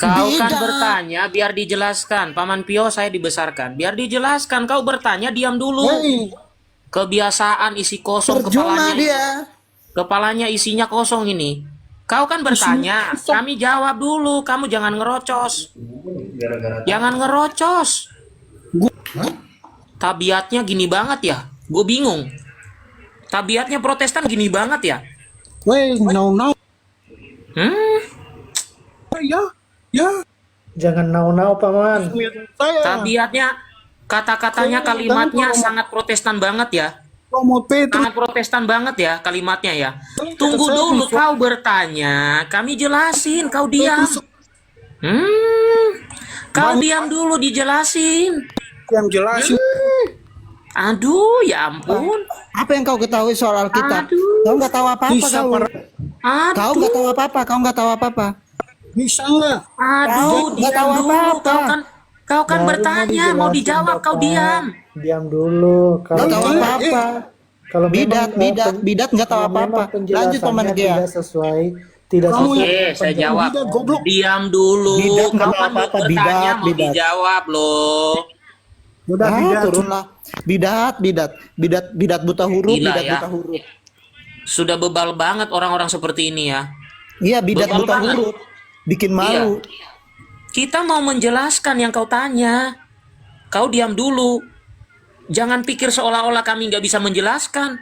Kau kan Beda. bertanya biar dijelaskan. Paman Pio saya dibesarkan. Biar dijelaskan. Kau bertanya diam dulu. Hei, Kebiasaan isi kosong percuma kepalanya ini. dia. Kepalanya isinya kosong ini. Kau kan Isinya bertanya. kosong. Kami jawab dulu. Kamu jangan ngerocos. Jangan ngerocos. Hah? Tabiatnya gini banget ya. Gue bingung. Tabiatnya Protestan gini banget ya. Weh, no, no. Hmm, Ya, ya. Jangan nau-nau paman. Lihat saya. tabiatnya, kata-katanya, kalimatnya sangat Protestan banget ya. Romo Petrus. Sangat Protestan banget ya kalimatnya ya. Tunggu Saya dulu, bisa- kau bertanya, kami jelasin, kau diam. Petrus Kau diam dulu dijelasin. yang jelas. Aduh, ya ampun. Apa yang kau ketahui soal Alkitab? Aduh. Kau nggak tahu apa-apa Bisa kau. para Kau nggak tahu Aduh, apa-apa. Kau nggak tahu apa-apa. Bisa nggak? aduh, Nggak tahu diam dulu. apa-apa. Kau kan baru bertanya, mau dijelasin, dijawab, kau Bapak. diam. Diam dulu. Nggak tahu memang- apa-apa. kalau Bidat, memang, bidat, bidat nggak tahu kalau memang apa-apa. Lanjut Paman penjelasannya Gea. tidak sesuai, tidak Kamu sesuai. Oke, saya jawab. Bidat, goblok. Diam dulu. Bidat nggak Kau tahu kan apa-apa, bertanya, bidat, mau bidat. dijawab loh. Udah turunlah. Bidat, bidat, bidat, bidat buta huruf, Gila bidat ya. buta huruf. Sudah bebal banget orang-orang seperti ini ya. Iya, bidat Bebal buta banget. huruf. Bikin malu. Kita mau menjelaskan yang kau tanya. Kau diam dulu. Jangan pikir seolah-olah kami nggak bisa menjelaskan.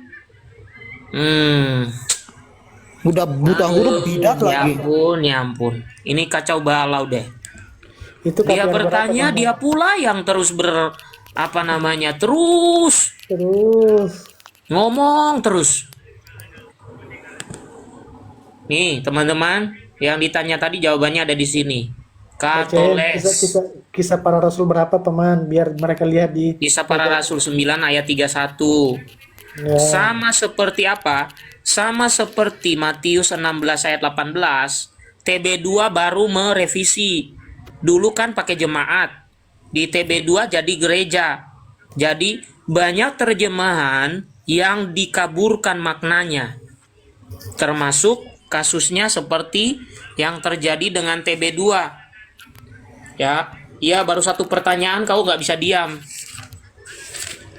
Udah buta huruf, bidat Ya lagi. ampun, ya ampun. Ini kacau balau deh. Itu Dia kajian bertanya, berapa, dia pula yang terus terus terus ngomong terus. Nih, teman-teman, yang ditanya tadi jawabannya ada di sini. bacain Katoles. kisah para rasul berapa paman biar mereka lihat di Kisah Para Rasul 9 ayat 31. ya. Sama seperti apa? Sama seperti Matius 16 ayat 18, TB2 baru merevisi. Dulu kan pakai jemaat. Di TB2 jadi gereja. Jadi banyak terjemahan yang dikaburkan maknanya. Termasuk kasusnya seperti yang terjadi dengan TB2. Ya, iya baru satu pertanyaan kau nggak bisa diam.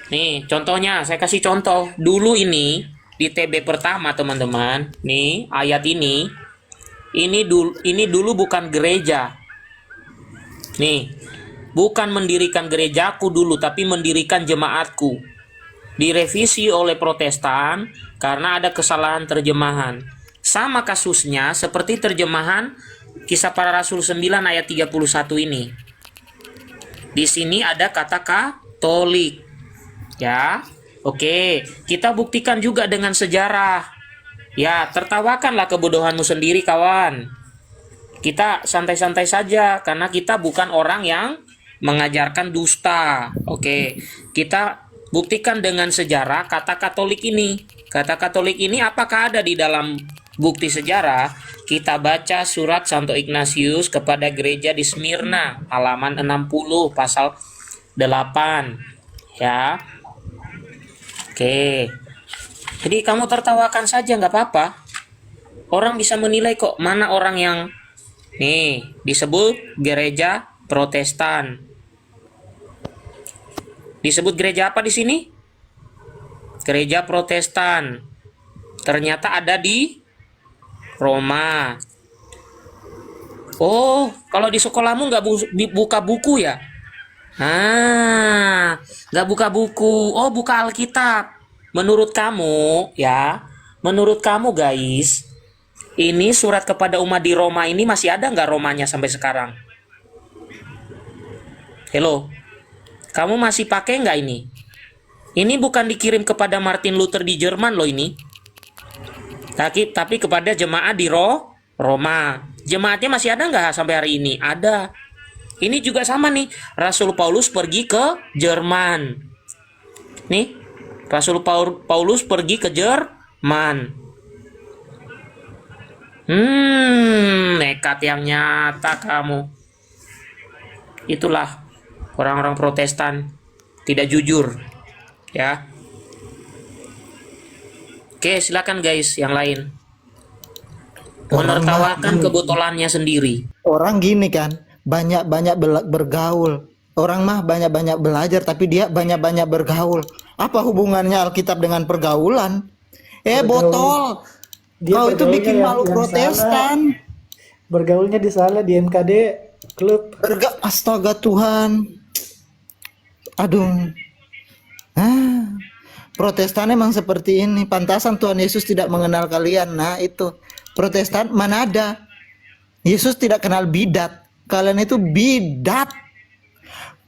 Nih, contohnya, saya kasih contoh. Dulu ini, di TB pertama, teman-teman. Nih, ayat ini. Ini dulu bukan gereja. Nih, bukan mendirikan gerejaku dulu, tapi mendirikan jemaatku. Direvisi oleh Protestan karena ada kesalahan terjemahan. Sama kasusnya seperti terjemahan Kisah Para Rasul 9 ayat 31 ini. Di sini ada kata Katolik. Ya, oke. Kita buktikan juga dengan sejarah. Ya, tertawakanlah kebodohanmu sendiri, kawan. Kita santai-santai saja, karena kita bukan orang yang mengajarkan dusta. Oke, kita buktikan dengan sejarah kata Katolik ini. Kata Katolik ini apakah ada di dalam bukti sejarah? Kita baca surat Santo Ignatius kepada gereja di Smyrna, halaman 60, pasal 8. Ya, oke. Jadi kamu tertawakan saja, nggak apa-apa. Orang bisa menilai kok mana orang yang nih disebut gereja Protestan. Disebut gereja apa di sini? Gereja Protestan. Ternyata ada di Roma. Oh, kalau di sekolahmu nggak buka buku ya? Nggak buka buku. Oh, buka Alkitab. Menurut kamu, ya, menurut kamu guys, ini surat kepada umat di Roma ini masih ada nggak Romanya sampai sekarang? Hello, kamu masih pakai nggak ini? Ini bukan dikirim kepada Martin Luther di Jerman loh ini. Tapi kepada jemaat di Roma. Jemaatnya masih ada nggak sampai hari ini? Ada. Ini juga sama nih. Rasul Paulus pergi ke Jerman. Nih, Rasul Paulus pergi ke Jerman. Nekat yang nyata kamu. Itulah orang-orang Protestan tidak jujur. Ya. Oke, silakan guys yang lain. menertawakan kebotolannya sendiri. Orang gini kan, banyak-banyak bergaul. Orang mah banyak-banyak belajar, tapi dia banyak-banyak bergaul. Apa hubungannya Alkitab dengan pergaulan? Bergaul. Botol. Dia Kau itu bergaulnya bikin malu yang Protestan. Bergaulnya di salah di MKD klub. Astaga Tuhan. Aduh. Protestan emang seperti ini. Pantasan Tuhan Yesus tidak mengenal kalian. Nah itu. Protestan mana ada? Yesus tidak kenal bidat. Kalian itu bidat.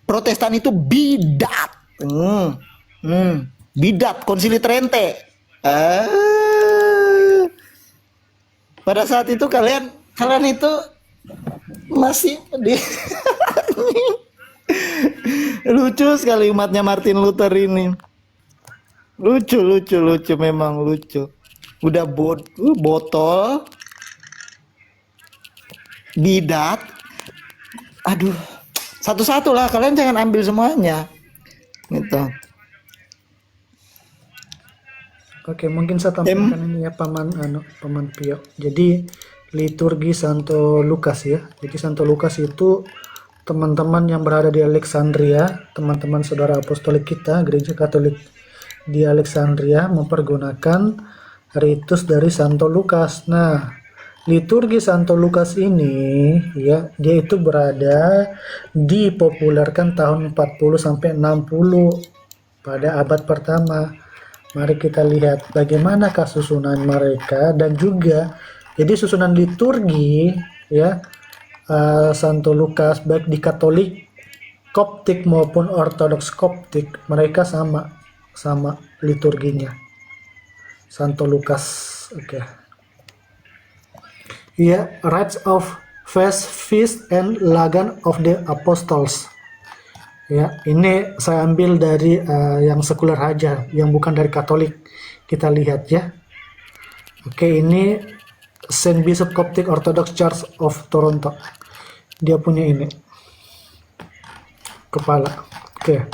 Protestan itu bidat. Bidat, Konsili Trente. Pada saat itu kalian itu masih di lucu sekali umatnya Martin Luther ini. Lucu memang lucu. Udah botol, bidat. Aduh, satu-satu lah, kalian jangan ambil semuanya. Gitu. Oke, mungkin saya tampilkan ini ya Paman Pio. Jadi liturgi Santo Lukas ya. Jadi Santo Lukas itu teman-teman yang berada di Alexandria, teman-teman saudara apostolik kita, gereja Katolik di Alexandria mempergunakan ritus dari Santo Lukas. Nah, liturgi Santo Lukas ini ya, dia itu berada dipopulerkan tahun 40 sampai 60 pada abad pertama. Mari kita lihat bagaimana susunan mereka dan juga jadi susunan liturgi ya Santo Lukas baik di Katolik Koptik maupun Ortodoks Koptik mereka sama liturginya. Santo Lukas, oke. Ya, Rites of Fast Feast and Lagan of the Apostles. Ya, ini saya ambil dari yang sekuler aja, yang bukan dari Katolik. Kita lihat ya. Oke, ini Saint Bishop Coptic Orthodox Church of Toronto. Dia punya ini. Kepala. Oke.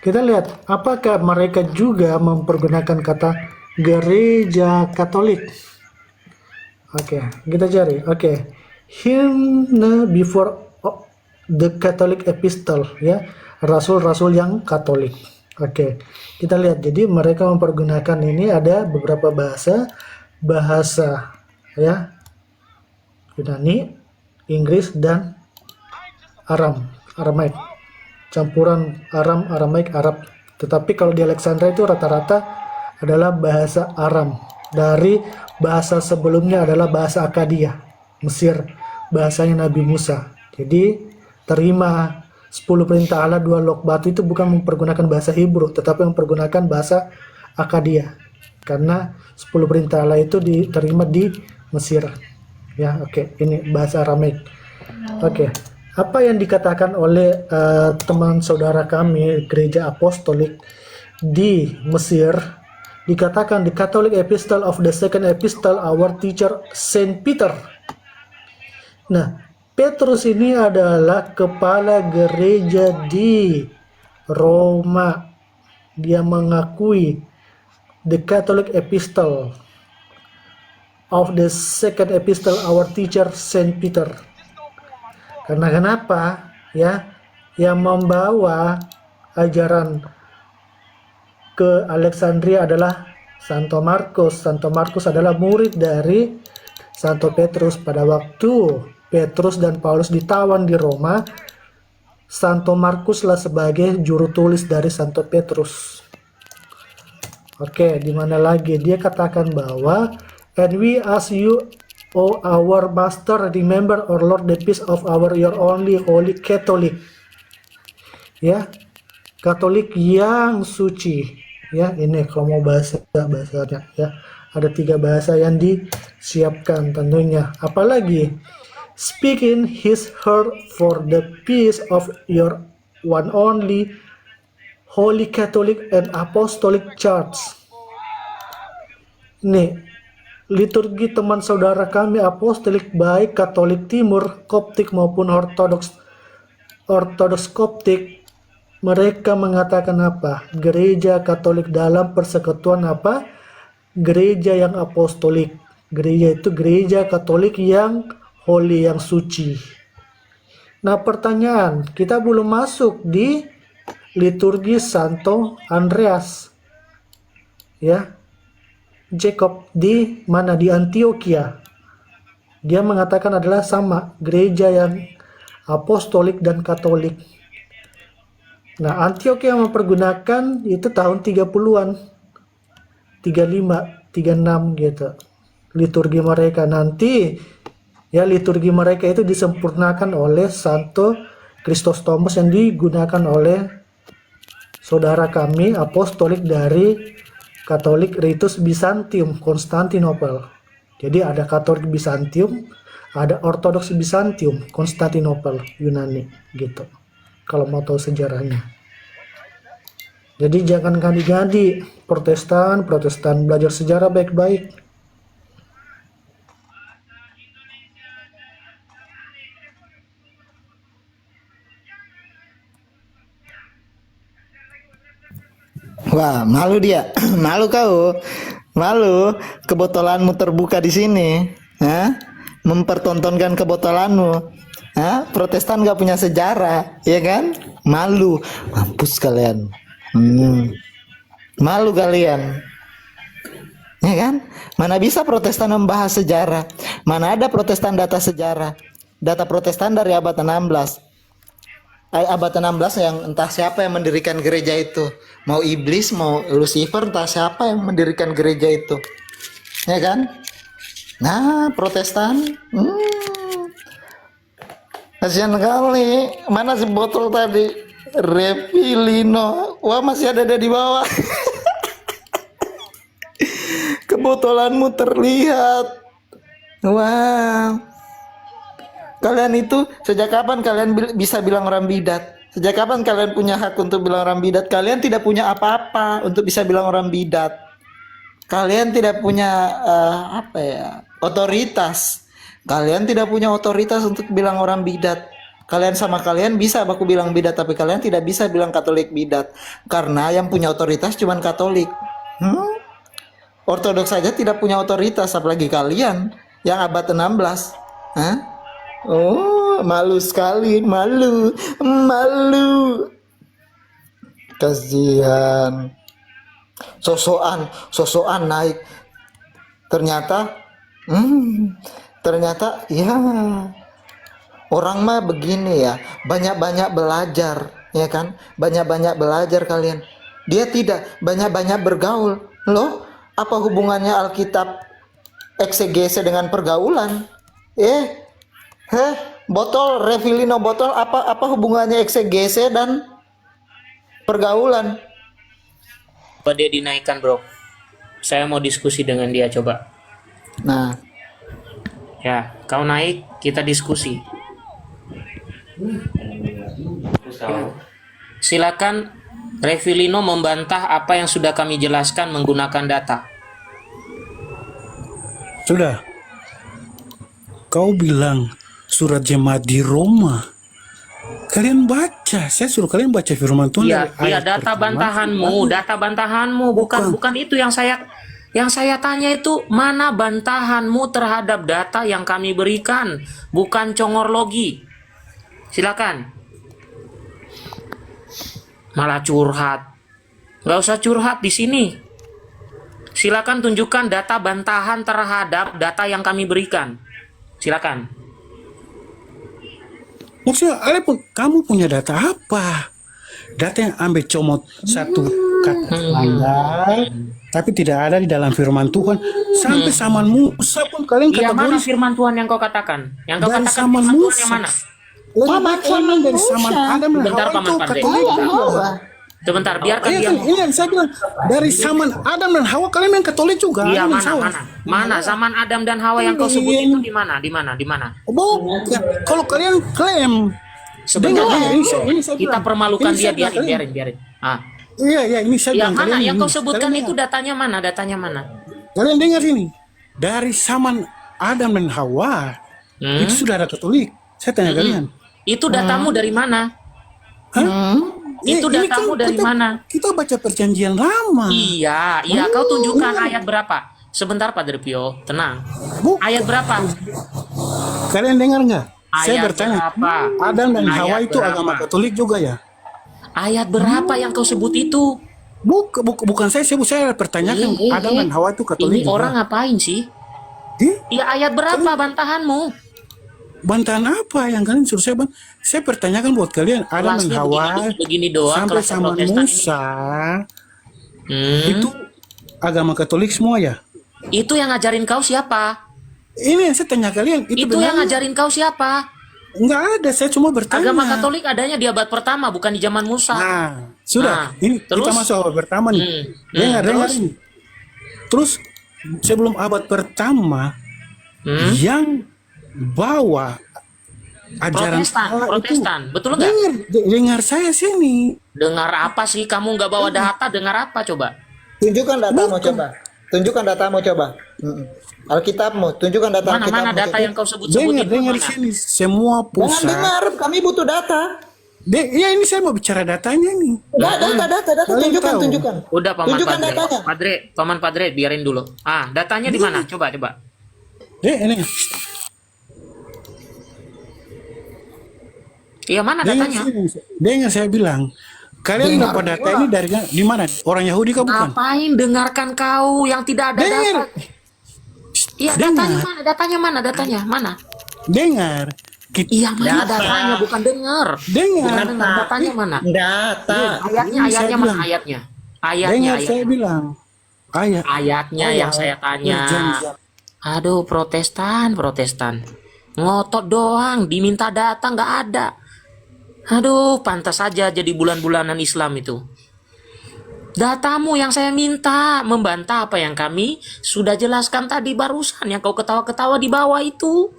Kita lihat apakah mereka juga mempergunakan kata gereja Katolik. Oke, kita cari. Oke. Hymn before the Catholic Epistle ya. Rasul-rasul yang Katolik. Oke, kita lihat. Jadi mereka mempergunakan ini ada beberapa bahasa ya, Yunani, Inggris dan Aramaik. Campuran Aramaik, Arab. Tetapi kalau di Alexandria itu rata-rata adalah bahasa Aram. Dari bahasa sebelumnya adalah bahasa Akadia, Mesir, bahasanya Nabi Musa. Jadi terima 10 perintah Allah 2 lok batu itu bukan mempergunakan bahasa Hebrew, tetapi mempergunakan bahasa Akadia. Karena 10 perintah Allah itu diterima di Mesir. Ya, oke. Ini bahasa Aramaik. Oke. Apa yang dikatakan oleh teman saudara kami gereja apostolik di Mesir dikatakan di Catholic Epistle of the Second Epistle our teacher Saint Peter. Nah, Petrus ini adalah kepala gereja di Roma. Dia mengakui the Catholic Epistle of the Second Epistle our teacher Saint Peter. Karena kenapa? Ya, yang membawa ajaran ke Alexandria adalah Santo Markus. Santo Markus adalah murid dari Santo Petrus. Pada waktu Petrus dan Paulus ditawan di Roma, Santo Markuslah sebagai juru tulis dari Santo Petrus. Oke, di mana lagi dia katakan bahwa and we ask you, O our master, remember our Lord the peace of our your only holy Catholic. Ya, Katolik yang suci. Ya, ini kalau mau bahasanya ya. Ada 3 bahasa yang disiapkan tentunya. Apalagi speaking his heart for the peace of your one only Holy Catholic and Apostolic Church. Nih, liturgi teman saudara kami apostolik baik Katolik Timur, Koptik maupun Ortodoks Koptik, mereka mengatakan apa? Gereja Katolik dalam persekutuan apa? Gereja yang apostolik. Gereja itu gereja Katolik yang holy, yang suci. Nah, pertanyaan, kita belum masuk di liturgi Santo Andreas. Ya. Jacob di mana? Di Antioquia. Dia mengatakan adalah sama, gereja yang apostolik dan katolik. Nah, Antioquia mempergunakan itu tahun 30-an. 35, 36 gitu. Liturgi mereka nanti ya, liturgi mereka itu disempurnakan oleh Santo Chrysostomos yang digunakan oleh saudara kami apostolik dari Katolik Ritus Bizantium Konstantinopel. Jadi ada Katolik Bizantium, ada Ortodoks Bizantium Konstantinopel Yunani gitu. Kalau mau tahu sejarahnya. Jadi jangan ganti-ganti Protestan belajar sejarah baik-baik. Wah, malu dia. Malu kau. Malu kebotolanmu terbuka di sini. Hah? Mempertontonkan kebotolanmu. Hah? Protestan gak punya sejarah, ya kan? Malu. Mampus kalian. Malu kalian. Ya kan? Mana bisa Protestan membahas sejarah? Mana ada Protestan data sejarah? Data Protestan dari abad 16. Abad 16 yang entah siapa yang mendirikan gereja itu, mau iblis mau Lucifer, entah siapa yang mendirikan gereja itu, ya kan? Nah, Protestan kasihan kali. Mana si botol tadi? Refilino. Wah, masih ada di bawah. Kebotolanmu terlihat. Wah. Kalian itu sejak kapan kalian bisa bilang orang bidat? Sejak kapan kalian punya hak untuk bilang orang bidat? Kalian tidak punya apa-apa untuk bisa bilang orang bidat. Kalian tidak punya otoritas. Kalian tidak punya otoritas untuk bilang orang bidat. Kalian bisa aku bilang bidat, tapi kalian tidak bisa bilang Katolik bidat. Karena yang punya otoritas cuma Katolik. Ortodoks saja tidak punya otoritas, apalagi kalian yang abad 16. Hah? Oh, malu sekali, malu. Kasihan. Sosokan naik. Ternyata ya orang mah begini ya, banyak-banyak belajar, ya kan? Banyak-banyak belajar kalian. Dia tidak banyak-banyak bergaul. Loh, apa hubungannya Alkitab eksegese dengan pergaulan? Botol Refilino botol, apa hubungannya eksegese dan pergaulan? Apa dia dinaikkan, bro? Saya mau diskusi dengan dia, coba. Nah, Ya, kau naik, kita diskusi. Silakan Refilino membantah apa yang sudah kami jelaskan menggunakan data. Sudah. Kau bilang surat jemaat di Roma. Kalian baca, saya suruh kalian baca firman Tuhan. Iya, dari ayat data pertama. bantahanmu, bukan itu yang saya tanya itu, mana bantahanmu terhadap data yang kami berikan, bukan congorlogi. Silakan. Malah curhat. Gak usah curhat di sini. Silakan tunjukkan data bantahan terhadap data yang kami berikan. Silakan. Maksudnya, kamu punya data apa? Data yang ambil comot satu kata standar, tapi tidak ada di dalam firman Tuhan. Sampai zaman Musa pun kalian Iya, mana kategori firman Tuhan yang kau katakan? Yang kau dari katakan zaman firman Tuhan Musa. yang mana? Paman dari zaman Adam dan Bentar, Hawa Paman itu Pandey. Katolik. Sebentar, biarkan Iya dia. kan, ini yang saya bilang dari zaman Adam dan Hawa kalian yang Katolik juga. Iya, Adam dan mana, Hawa. mana zaman Adam dan Hawa yang kau sebut itu di mana? Ya, kalau kalian klaim Sebentar, dengar, ini saya kita bilang. permalukan Ini dia, saya bilang kalian. biarin. Ah, Iya, ini saya yang bilang mana? kalian Yang ini. kau sebutkan Kalian itu dengar. datanya mana? Kalian dengar ini. Dari zaman Adam dan Hawa itu sudah ada Katolik. Saya tanya kalian. Itu datamu dari mana? Hah? Itu datamu dari mana? Kita baca perjanjian lama. Iya, kau tunjukkan ayat berapa? Sebentar Padre Pio, tenang. Bu, Ayat berapa? kalian dengar nggak? Saya Ayat bertanya, berapa? Adam dan Hawa Ayat itu agama berapa? Katolik juga ya? Ayat berapa yang kau sebut itu? Bukan saya sebut, saya pertanyakan Adam dan Hawa itu Katolik Ini juga. orang ngapain sih? Ih, Ya ayat berapa bantahanmu? bantahan apa yang kalian suruh saya saya pertanyakan buat kalian Adam dan Kelasnya Hawa begini doang, sampai kelasnya zaman Protestan ini. Musa Hmm. itu agama Katolik semua ya? Itu yang ngajarin kau siapa? Ini yang saya tanya kalian, itu Itu yang benar? ngajarin kau siapa? Nggak ada, saya cuma bertanya. Agama Katolik adanya di abad pertama, bukan di zaman Musa. Nah, sudah. Nah, Ini terus? kita masuk abad pertama nih. Dengar terus? ini. Terus sebelum abad pertama yang bawa ajaran Allah Protestan, betul nggak? dengar saya sini. Dengar apa sih? Kamu nggak bawa data? Dengar apa coba? Tunjukkan datamu coba. Tunjukkan datamu coba. Alkitabmu, tunjukkan data Mana Alkitabmu. data yang kau sebut itu Dengar mana? sini semua Jangan pusat. dengar, kami butuh data. Ya ini saya mau bicara datanya nih. Data, Kalian tunjukkan, tahu. tunjukkan. Udah Paman Tunjukkan Padre. datanya. Paman Padre, biarin dulu. Datanya di mana? Coba. Ini. Iya, mana datanya? Dengar saya bilang. Kalian Dengar dapat data ini dari di mana? Orang Yahudi kah bukan? Ngapain dengarkan kau yang tidak ada Dengar. data? Iya, Dengar. datanya mana? Dengar. Iya, mana datanya, bukan dengar. Dengar. Dengar datanya mana? Data. Ayatnya Ini saya mana bilang. ayatnya? Dengar saya Ayatnya. bilang. Ayat. Ayatnya yang saya tanya. Perjanjian. Aduh, Protestan. Ngotot doang, diminta data nggak ada. Aduh, pantas saja jadi bulan-bulanan Islam itu. Datamu yang saya minta, membantah apa yang kami sudah jelaskan tadi barusan, yang kau ketawa-ketawa di bawah itu.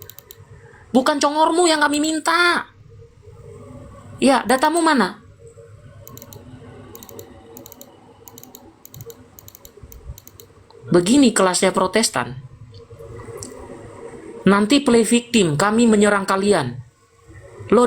Bukan congormu yang kami minta. Ya, datamu mana? Begini kelasnya Protestan. Nanti play victim, kami menyerang kalian.